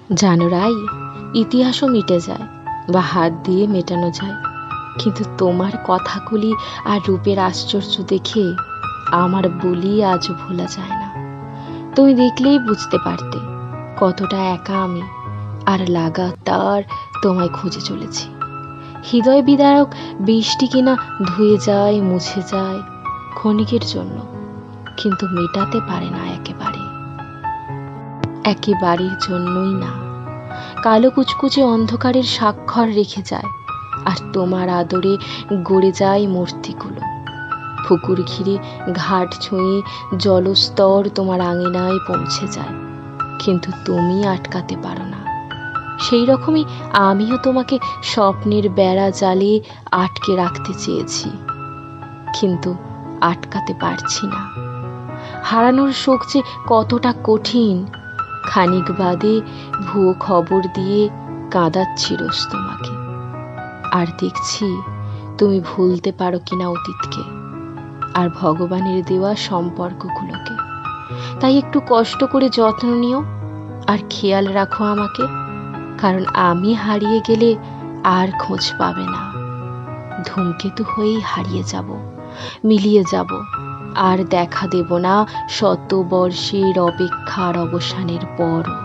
জানো রাই, ইতিহাসও মিটে যায় বা হাত দিয়ে মেটানো যায়, কিন্তু তোমার কথাগুলি আর রূপের আশ্চর্য দেখে আমার বলি আজও ভোলা যায় না। তুমি দেখলেই বুঝতে পারতে কতটা একা আমি, আর লাগাতার তোমায় খুঁজে চলেছি। হৃদয় বিদারক বৃষ্টি কিনা ধুয়ে যায়, মুছে যায় ক্ষণিকের জন্য, কিন্তু মেটাতে পারে না একেবারের জন্যই না। কালো কুচকুচে অন্ধকারের স্বাক্ষর রেখে যায়, আর তোমার আদরে গড়ে যায় মূর্তিগুলো। পুকুর ঘিরে ঘাট ছুঁয়ে জলস্তর তোমার আঙিনায় পৌঁছে যায়, কিন্তু তুমি আটকাতে পারো না। সেই রকমই আমিও তোমাকে স্বপ্নের বেড়া জালে আটকে রাখতে চেয়েছি, কিন্তু আটকাতে পারছি না। হারানোর শোক যে কতটা কঠিন, খানিক বাদে ভুয়ো খবর দিয়ে কাঁদাচ্ছি রোজ তোমাকে, আর দেখছি তুমি ভুলতে পারো কিনা অতীতকে আর ভগবানের দেওয়া সম্পর্কগুলোকে। তাই একটু কষ্ট করে যত্ন নিও আর খেয়াল রাখো আমাকে, কারণ আমি হারিয়ে গেলে আর খোঁজ পাবে না। ধূমকেতু হয়েই হারিয়ে যাব, মিলিয়ে যাব, আর দেখা দেব না শত বর্ষের অপেক্ষার অবসানের পরও।